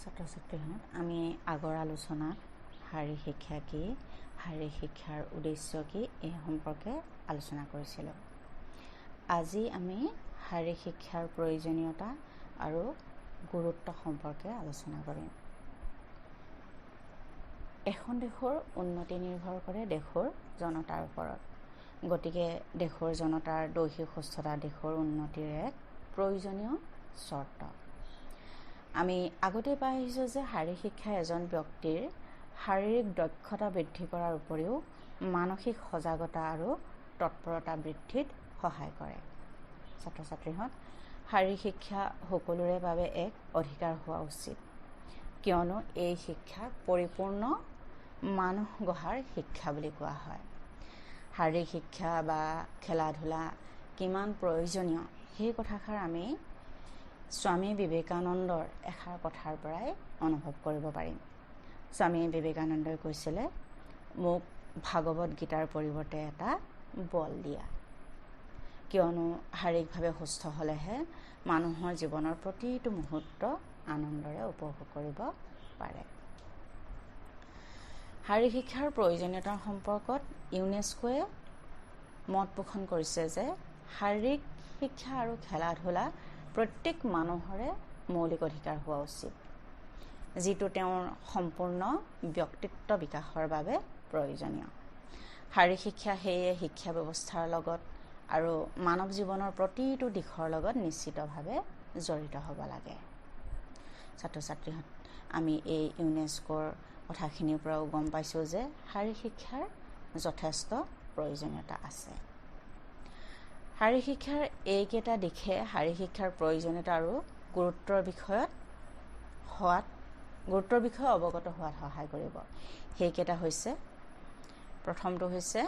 ছাত্ৰ-ছাত্ৰীহঁত আমি আগৰ আলোচনাত শাৰীৰিক শিক্ষা কি, শাৰীৰিক শিক্ষাৰ উদ্দেশ্য কি এই সম্পৰ্কে আলোচনা কৰিছিলোঁ। আজি আমি শাৰীৰিক শিক্ষাৰ প্ৰয়োজনীয়তা আৰু গুৰুত্ব সম্পৰ্কে আলোচনা কৰিম। এখন দেশৰ উন্নতি নিৰ্ভৰ কৰে দেশৰ জনতাৰ ওপৰত। গতিকে দেশৰ জনতাৰ দৈহিক সুস্থতা দেশৰ উন্নতিৰ এক প্ৰয়োজনীয় চৰ্ত। আমি আগতে পাই আহিছোঁ যে শাৰীৰিক শিক্ষাই এজন ব্যক্তিৰ শাৰীৰিক দক্ষতা বৃদ্ধি কৰাৰ উপৰিও মানসিক সজাগতা আৰু তৎপৰতা বৃদ্ধিত সহায় কৰে। ছাত্ৰ-ছাত্ৰীহঁত, শাৰীৰিক শিক্ষা সকলোৰে বাবে এক অধিকাৰ হোৱা উচিত, কিয়নো এই শিক্ষাক পৰিপূৰ্ণ মানুহ গঢ়াৰ শিক্ষা বুলি কোৱা হয়। শাৰীৰিক শিক্ষা বা খেলা ধূলা কিমান প্ৰয়োজনীয় সেই কথাষাৰ আমি স্বামী বিবেকানন্দৰ এষাৰ কথাৰ পৰাই অনুভৱ কৰিব পাৰিম। স্বামী বিবেকানন্দই কৈছিলে, মোক ভাগৱত গীতাৰ পৰিৱৰ্তে এটা বল দিয়া, কিয়নো শাৰীৰিকভাৱে সুস্থ হ'লেহে মানুহৰ জীৱনৰ প্ৰতিটো মুহূৰ্ত আনন্দৰে উপভোগ কৰিব পাৰে। শাৰীৰিক শিক্ষাৰ প্ৰয়োজনীয়তাৰ সম্পৰ্কত ইউনেস্কোৱে মত পোষণ কৰিছে যে শাৰীৰিক শিক্ষা আৰু খেলা ধূলা প্ৰত্যেক মানুহৰে মৌলিক অধিকাৰ হোৱা উচিত, যিটো তেওঁৰ সম্পূৰ্ণ ব্যক্তিত্ব বিকাশৰ বাবে প্ৰয়োজনীয়। শাৰীৰিক শিক্ষা সেয়ে শিক্ষা ব্যৱস্থাৰ লগত আৰু মানৱ জীৱনৰ প্ৰতিটো দিশৰ লগত নিশ্চিতভাৱে জড়িত হ'ব লাগে। ছাত্ৰ-ছাত্ৰীহঁত, আমি এই ইউনেস্কোৰ কথাখিনিৰ পৰাও গম পাইছোঁ যে শাৰীৰিক শিক্ষাৰ যথেষ্ট প্ৰয়োজনীয়তা আছে। শাৰীৰিক শিক্ষাৰ এইকেইটা দিশে শাৰীৰিক শিক্ষাৰ প্ৰয়োজনীয়তা আৰু গুৰুত্বৰ বিষয়ে অৱগত হোৱাত সহায় কৰিব। সেইকেইটা হৈছে, প্ৰথমটো হৈছে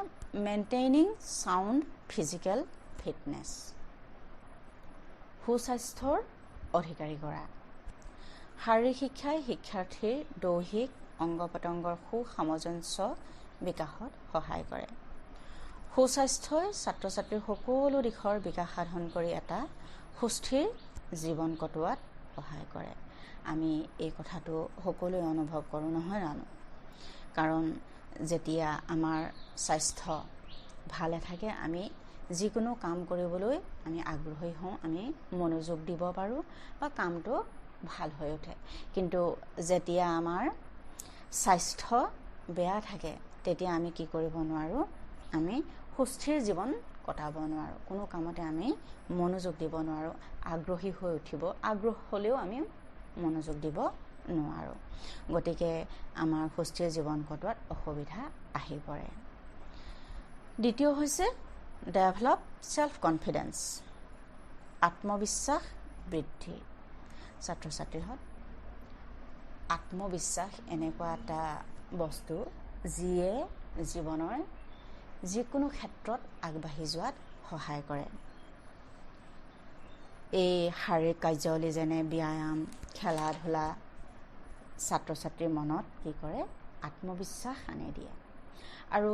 মেইনটেইনিং চাউণ্ড ফিজিকেল ফিটনেছ, সুস্বাস্থ্যৰ অধিকাৰী কৰা। শাৰীৰিক শিক্ষাই শিক্ষাৰ্থীৰ দৈহিক অংগ প্ৰত্যংগৰ সুসামঞ্জস্য বিকাশত সহায় কৰে। সুস্বাস্থ্যই ছাত্ৰ-ছাত্ৰীৰ সকলো দিশৰ বিকাশ সাধন কৰি এটা সুস্থিৰ জীৱন কটোৱাত সহায় কৰে। আমি এই কথাটো সকলোৱে অনুভৱ কৰোঁ, নহয় জানো? কাৰণ যেতিয়া আমাৰ স্বাস্থ্য ভালে থাকে, আমি যিকোনো কাম কৰিবলৈ আমি আগ্ৰহী হওঁ, আমি মনোযোগ দিব পাৰোঁ বা কামটো ভাল হৈ উঠে। কিন্তু যেতিয়া আমাৰ স্বাস্থ্য বেয়া থাকে, তেতিয়া আমি কি কৰিব নোৱাৰোঁ? আমি সুস্থিৰ জীৱন কটাব নোৱাৰোঁ, কোনো কামতে আমি মনোযোগ দিব নোৱাৰোঁ, আগ্ৰহী হৈ উঠিব, আগ্ৰহ হ'লেও আমি মনোযোগ দিব নোৱাৰোঁ। গতিকে আমাৰ সুস্থিৰ জীৱন কটোৱাত অসুবিধা আহি পৰে। দ্বিতীয় হৈছে ডেভেলপ ছেল্ফ কনফিডেন্স, আত্মবিশ্বাস বৃদ্ধি। ছাত্ৰ-ছাত্ৰীহঁত, আত্মবিশ্বাস এনেকুৱা এটা বস্তু যিয়ে জীৱনৰ যিকোনো ক্ষেত্ৰত আগবাঢ়ি যোৱাত সহায় কৰে। এই শাৰীৰিক কাৰ্যাৱলী যেনে ব্যায়াম, খেলা ধূলা ছাত্ৰ-ছাত্ৰীৰ মনত কি কৰে? আত্মবিশ্বাস আনি দিয়ে। আৰু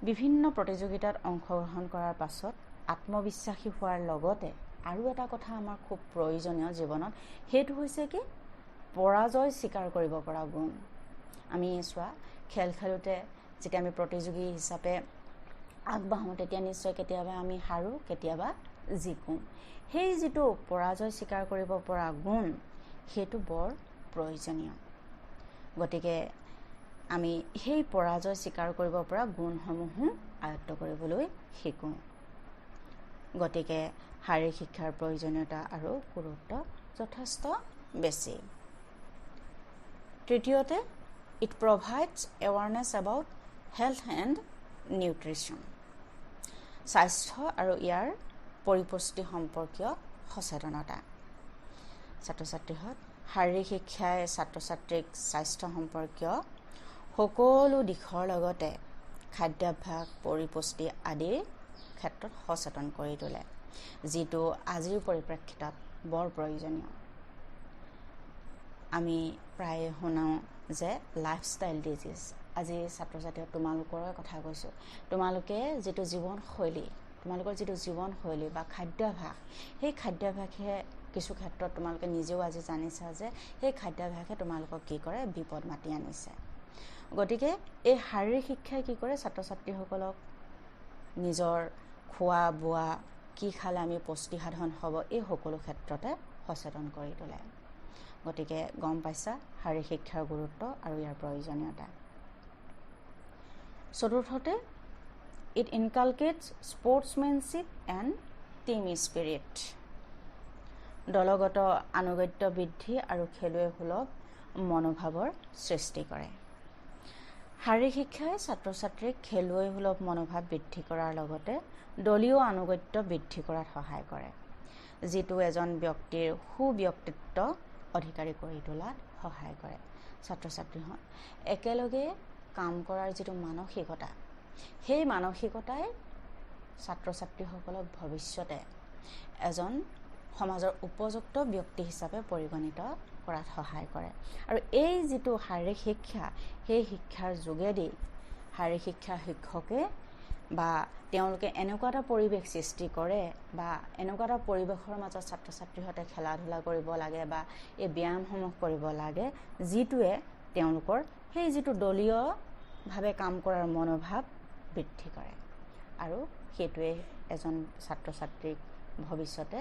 বিভিন্ন প্ৰতিযোগিতাত অংশগ্ৰহণ কৰাৰ পাছত আত্মবিশ্বাসী হোৱাৰ লগতে আৰু এটা কথা আমাৰ খুব প্ৰয়োজনীয় জীৱনত, সেইটো হৈছে কি? পৰাজয় স্বীকাৰ কৰিব পৰা গুণ। আমি চোৱা, খেল খেলোঁতে যেতিয়া আমি প্ৰতিযোগী হিচাপে আগবাঢ়োঁ, তেতিয়া নিশ্চয় কেতিয়াবা আমি হাৰোঁ, কেতিয়াবা জিকোঁ। সেই যিটো পৰাজয় স্বীকাৰ কৰিব পৰা গুণ, সেইটো বৰ প্ৰয়োজনীয়। গতিকে আমি সেই পৰাজয় স্বীকাৰ কৰিব পৰা গুণসমূহো আয়ত্ব কৰিবলৈ শিকোঁ। গতিকে শাৰীৰিক শিক্ষাৰ প্ৰয়োজনীয়তা আৰু গুৰুত্ব যথেষ্ট বেছি। তৃতীয়তে, it provides awareness about health and nutrition, স্বাস্থ্য আৰু ইয়াৰ পৰিপুষ্টি সম্পৰ্কীয় সচেতনতা। ছাত্ৰ-ছাত্ৰীহঁত, শাৰীৰিক শিক্ষাই ছাত্ৰ-ছাত্ৰীক স্বাস্থ্য সম্পৰ্কীয় সকলো দিশৰ লগতে খাদ্যাভ্যাস, পৰিপুষ্টি আদিৰ ক্ষেত্ৰত সচেতন কৰি তোলে, যিটো আজিৰ পৰিপ্ৰেক্ষিতত বৰ প্ৰয়োজনীয়। আমি প্ৰায়ে শুনাওঁ যে লাইফষ্টাইল ডিজিজ। আজি ছাত্ৰ-ছাত্ৰী তোমালোকৰ কথা কৈছোঁ, তোমালোকৰ যিটো জীৱনশৈলী বা খাদ্যাভ্যাস, সেই খাদ্যাভ্যাসে কিছু ক্ষেত্ৰত তোমালোকে নিজেও আজি জানিছা যে সেই খাদ্যাভ্যাসে তোমালোকক কি কৰে বিপদ মাতি আনিছে গতিকে এই শাৰীৰিক শিক্ষাই কি কৰে ছাত্ৰ ছাত্ৰীসকলক নিজৰ খোৱা বোৱা কি খালে আমি পুষ্টি সাধন হ'ব এই সকলো ক্ষেত্ৰতে সচেতন কৰি তোলে গতিকে গম পাইছা শাৰীৰিক শিক্ষাৰ গুৰুত্ব আৰু ইয়াৰ প্ৰয়োজনীয়তা চতুৰ্থতে it inculcates sportsmanship and team spirit দলগত আনুগত্য বৃদ্ধি আৰু খেলুৱৈসুলভ মনোভাৱৰ সৃষ্টি কৰে শাৰীৰিক শিক্ষাই ছাত্ৰ ছাত্ৰীক খেলুৱৈসুলভ মনোভাৱ বৃদ্ধি কৰাৰ লগতে দলীয় আনুগত্য বৃদ্ধি কৰাত সহায় কৰে যিটো এজন ব্যক্তিৰ সুব্যক্তিত্ব অধিকাৰী কৰি তোলাত সহায় কৰে ছাত্ৰ ছাত্ৰীহঁত একেলগে কাম কৰাৰ যিটো মানসিকতা সেই মানসিকতাই ছাত্ৰ ছাত্ৰীসকলক ভৱিষ্যতে এজন সমাজৰ উপযুক্ত ব্যক্তি হিচাপে পৰিগণিত কৰাত সহায় কৰে আৰু এই যিটো শাৰীৰিক শিক্ষা সেই শিক্ষাৰ যোগেদি শাৰীৰিক শিক্ষা শিক্ষকে বা তেওঁলোকে এনেকুৱা এটা পৰিৱেশ সৃষ্টি কৰে বা এনেকুৱা এটা পৰিৱেশৰ মাজত ছাত্ৰ ছাত্ৰীহঁতে খেলা ধূলা কৰিব লাগে বা এই ব্যায়ামসমূহ কৰিব লাগে যিটোৱে তেওঁলোকৰ সেই যিটো দলীয়ভাৱে কাম কৰাৰ মনোভাৱ বৃদ্ধি কৰে আৰু সেইটোৱে এজন ছাত্ৰ ছাত্ৰীক ভৱিষ্যতে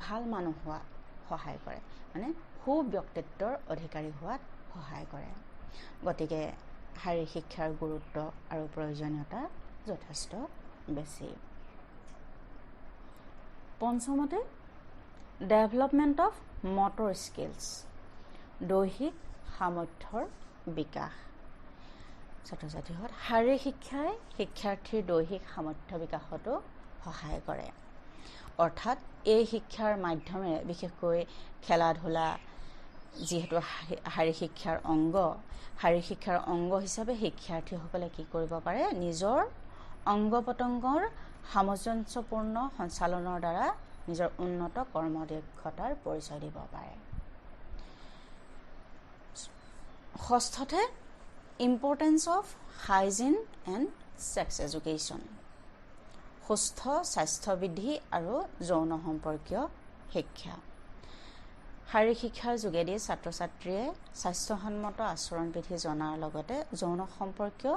ভাল মানুহ হোৱাত সহায় কৰে মানে সুব্যক্তিত্বৰ অধিকাৰী হোৱাত সহায় কৰে গতিকে শাৰীৰিক শিক্ষাৰ গুৰুত্ব আৰু প্ৰয়োজনীয়তা যথেষ্ট বেছি পঞ্চমতে ডেভেলপমেণ্ট অফ মটৰ স্কিলছ দৈহিক সামৰ্থ্যৰ বিকাশ ছাত্ৰ ছাত্ৰীহঁত শাৰীৰিক শিক্ষাই শিক্ষাৰ্থীৰ দৈহিক সামৰ্থ্য বিকাশতো সহায় কৰে অৰ্থাৎ এই শিক্ষাৰ মাধ্যমেৰে বিশেষকৈ খেলা ধূলা যিহেতু শাৰীৰিক শিক্ষাৰ অংগ হিচাপে শিক্ষাৰ্থীসকলে কি কৰিব পাৰে নিজৰ অংগ পতংগৰ সামঞ্জস্যপূৰ্ণ সঞ্চালনৰ দ্বাৰা নিজৰ উন্নত কৰ্মদক্ষতাৰ পৰিচয় দিব পাৰে ষষ্ঠতে importance of hygiene and sex education সুস্থ স্বাস্থ্য বৃদ্ধি আৰু যৌন সম্পৰ্কীয় শিক্ষা শাৰীৰিক শিক্ষাৰ যোগেদি ছাত্ৰ ছাত্ৰীয়ে স্বাস্থ্যসন্মত আচৰণ বিধি জনাৰ লগতে যৌন সম্পৰ্কীয়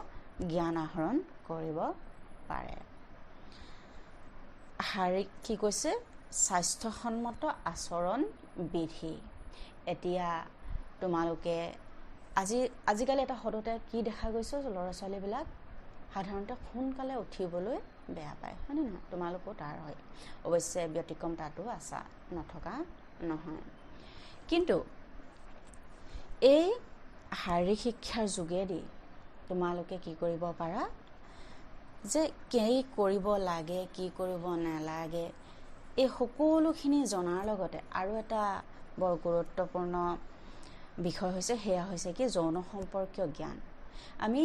জ্ঞান আহৰণ কৰিব পাৰে শাৰীৰিক কি কৈছে স্বাস্থ্যসন্মত আচৰণ বিধি এতিয়া তোমালোকে আজিকালি এটা সদতে কি দেখা গৈছে ল'ৰা ছোৱালীবিলাক সাধাৰণতে সোনকালে উঠিবলৈ বেয়া পায় হয়নে নহয় তোমালোকো তাৰ হয় অৱশ্যে ব্যতিক্ৰম তাতো আছা নথকা নহয় কিন্তু এই শাৰীৰিক শিক্ষাৰ যোগেদি তোমালোকে কি কৰিব পাৰা যে কি কৰিব লাগে কি কৰিব নালাগে এই সকলোখিনি জনাৰ লগতে আৰু এটা বৰ গুৰুত্বপূৰ্ণ বিষয় হৈছে সেয়া হৈছে কি যৌন সম্পৰ্কীয় জ্ঞান আমি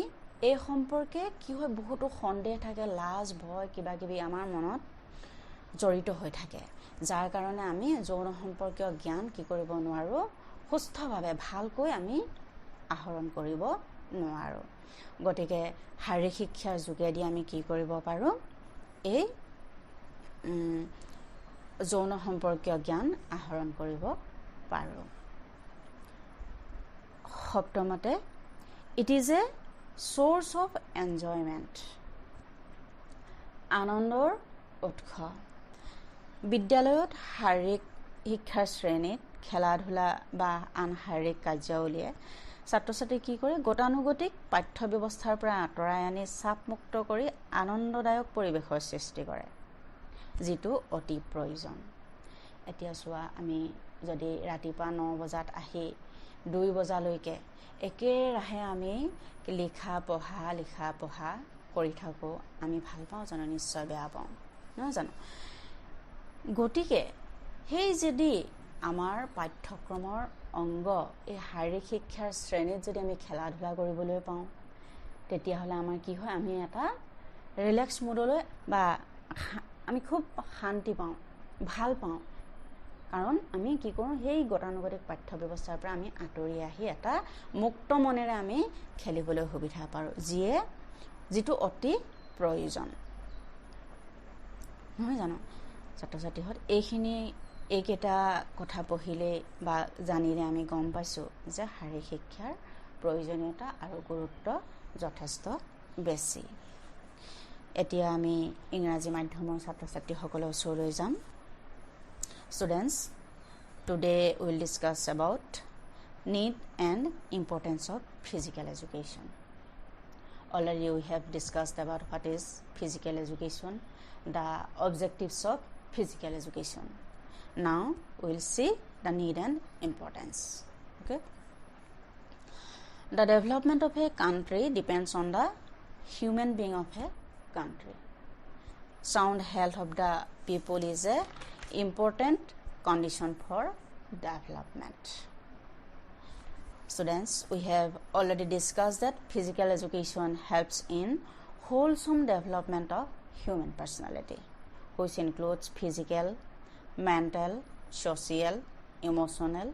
এই সম্পৰ্কে কি হয় বহুতো সন্দেহ থাকে লাজ ভয় কিবা কিবি আমাৰ মনত জড়িত হৈ থাকে যাৰ কাৰণে আমি যৌন সম্পৰ্কীয় জ্ঞান কি কৰিব নোৱাৰোঁ সুস্থভাৱে ভালকৈ আমি আহৰণ কৰিব নোৱাৰোঁ গতিকে শাৰীৰিক শিক্ষাৰ যোগেদি আমি কি কৰিব পাৰোঁ এই যৌন সম্পৰ্কীয় জ্ঞান আহৰণ কৰিব পাৰোঁ সপ্তমতে it is a source of enjoyment আনন্দৰ উৎস বিদ্যালয়ত শাৰীৰিক শিক্ষাৰ শ্ৰেণীত খেলা ধূলা বা আন শাৰীৰিক কাৰ্যাৱলীয়ে ছাত্ৰ ছাত্ৰী কি কৰে গতানুগতিক পাঠ্য ব্যৱস্থাৰ পৰা আঁতৰাই আনি চাপমুক্ত কৰি আনন্দদায়ক পৰিৱেশৰ সৃষ্টি কৰে যিটো অতি প্ৰয়োজন এতিয়া চোৱা আমি যদি ৰাতিপুৱা 9 বজাত আহি 2 বজালৈকে একেৰাহে আমি লিখা পঢ়া কৰি থাকোঁ আমি ভাল পাওঁ জানো নিশ্চয় বেয়া পাওঁ নহয় জানো গতিকে সেই যদি আমাৰ পাঠ্যক্ৰমৰ অংগ এই শাৰীৰিক শিক্ষাৰ শ্ৰেণীত যদি আমি খেলা ধূলা কৰিবলৈ পাওঁ তেতিয়াহ'লে আমাৰ কি হয় আমি এটা ৰিলেক্স মোডলৈ বা আমি খুব শান্তি পাওঁ ভাল পাওঁ কাৰণ আমি কি কৰোঁ সেই গতানুগতিক পাঠ্য ব্যৱস্থাৰ পৰা আমি আঁতৰি আহি এটা মুক্ত মনেৰে আমি খেলিবলৈ সুবিধা পাৰোঁ যিটো অতি প্ৰয়োজন নহয় জানো ছাত্ৰ ছাত্ৰীহঁত এইখিনি এইকেইটা কথা পঢ়িলে বা জানিলে আমি গম পাইছোঁ যে শাৰীৰিক শিক্ষাৰ প্ৰয়োজনীয়তা আৰু গুৰুত্ব যথেষ্ট বেছি। এতিয়া আমি ইংৰাজী মাধ্যমৰ ছাত্ৰ ছাত্ৰীসকলৰ ওচৰলৈ যাম। Students, today we will discuss about need and importance of physical education. Already we have discussed about what is physical education, the objectives of physical education. Now we will see the need and importance. Okay. The development of a country depends on the human being of a country. Sound health of the people is a important condition for development. Students, we have already discussed that physical education helps in wholesome development of human personality, which includes physical, mental, social, emotional,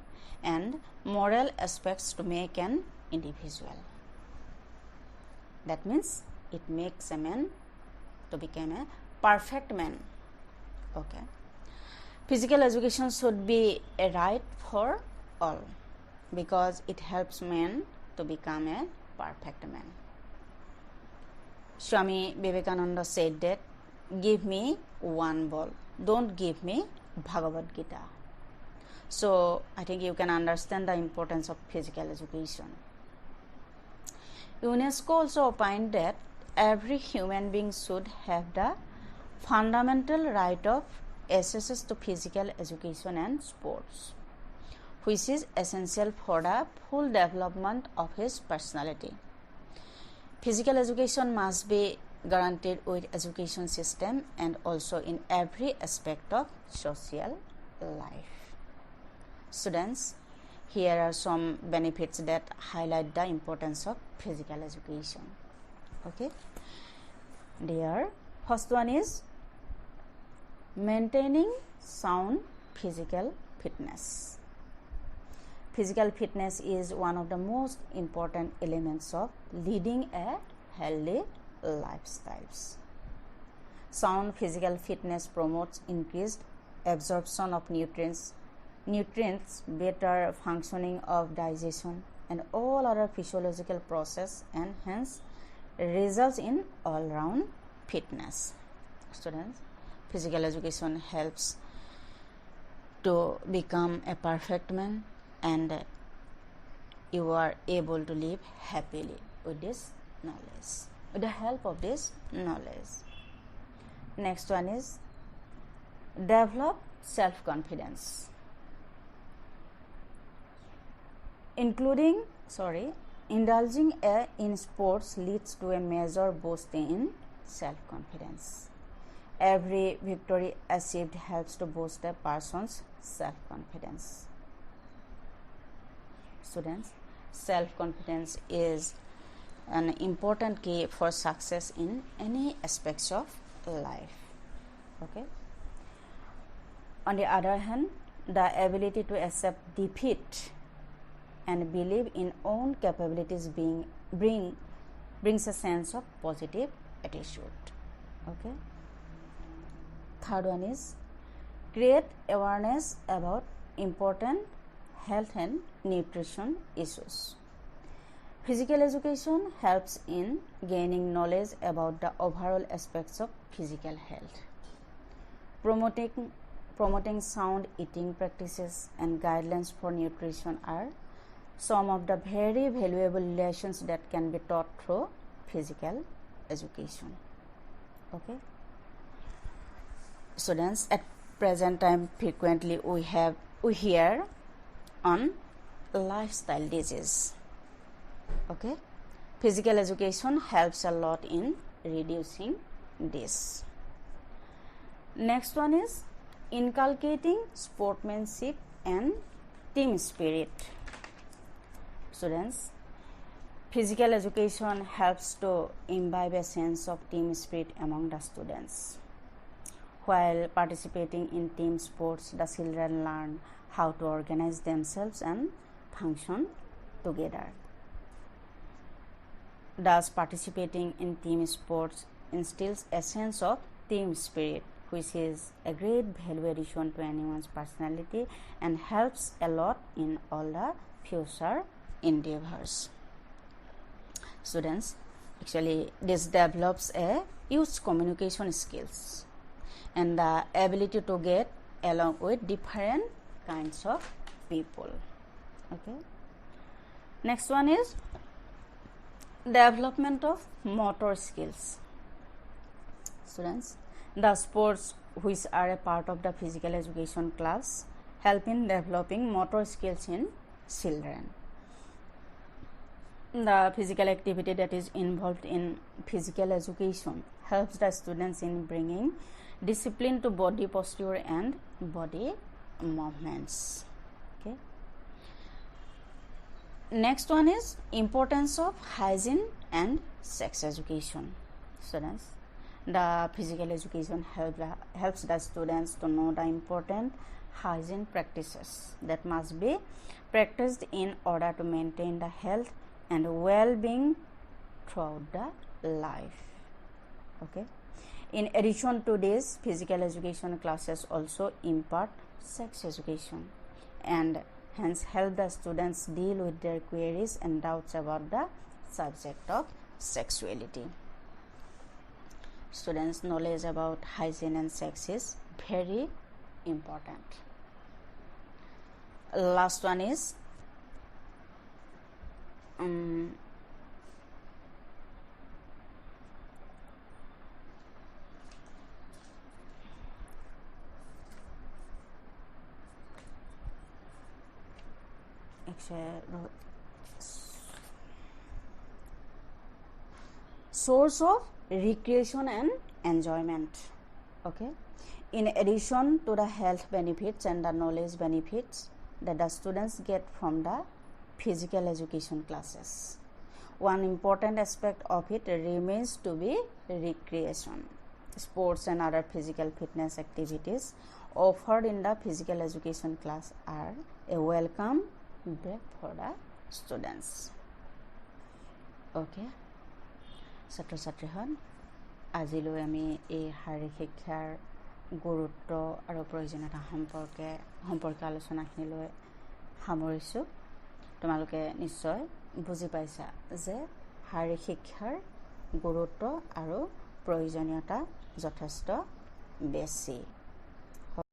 and moral aspects to make an individual. That means it makes a man to become a perfect man. Okay. Physical education should be a right for all because it helps men to become a perfect man. Swami Vivekananda said that, give me one ball, don't give me Bhagavad Gita. So I think you can understand the importance of physical education. UNESCO also opined that every human being should have the fundamental right of access to physical education and sports, which is essential for the full development of his personality. Physical education must be guaranteed with education system and also in every aspect of social life. Students, here are some benefits that highlight the importance of physical education. Okay. There, first one is maintaining sound physical fitness. Physical fitness is one of the most important elements of leading a healthy lifestyles. Sound physical fitness promotes increased absorption of nutrients, better functioning of digestion, and all other physiological process, and hence results in all-round fitness. Students, physical education helps to become a perfect man, and you are able to live happily with this knowledge, with the help of this knowledge. Next one is develop self-confidence. Indulging in sports leads to a major boost in self-confidence. Every victory achieved helps to boost a person's self-confidence. Students, self-confidence is an important key for success in any aspects of life. Okay. On the other hand, the ability to accept defeat and believe in own capabilities brings a sense of positive attitude. Okay. Third one is create awareness about important health and nutrition issues. Physical education helps in gaining knowledge about the overall aspects of physical health. Promoting sound eating practices and guidelines for nutrition are some of the very valuable lessons that can be taught through physical education. Okay. Students, at present time frequently we hear on lifestyle disease. Okay. Physical education helps a lot in reducing this. Next one is inculcating sportsmanship and team spirit. Students, physical education helps to imbibe a sense of team spirit among the students. While participating in team sports, the children learn how to organize themselves and function together. Thus, participating in team sports instills a sense of team spirit, which is a great value addition to anyone's personality and helps a lot in all the future endeavors. Students, actually this develops a huge communication skills and the ability to get along with different kinds of people. Okay. Next one is development of motor skills. Students, the sports which are a part of the physical education class help in developing motor skills in children. The physical activity that is involved in physical education helps the students in bringing discipline to body posture and body movements. Okay. Next one is importance of hygiene and sex education. Students, the physical education helps the students to know the important hygiene practices that must be practiced in order to maintain the health and well-being throughout the life. Okay. In addition to this, physical education classes also impart sex education and hence help the students deal with their queries and doubts about the subject of sexuality. Students' knowledge about hygiene and sex is very important. Last one is source of recreation and enjoyment. Okay. In addition to the health benefits and the knowledge benefits that the students get from the physical education classes, one important aspect of it remains to be recreation. Sports and other physical fitness activities offered in the physical education class are a welcome break for the students. Okay. ছাত্ৰ ছাত্ৰীহত আজিলৈ আমি এই শাৰীৰিক শিক্ষাৰ গুৰুত্ব আৰু প্ৰয়োজনীয়তা সম্পৰ্কে আলোচনাখিনিলৈ সামৰিছোঁ। তোমালোকে নিশ্চয় বুজি পাইছা যে শাৰীৰিক শিক্ষাৰ গুৰুত্ব আৰু প্ৰয়োজনীয়তা যথেষ্ট বেছি।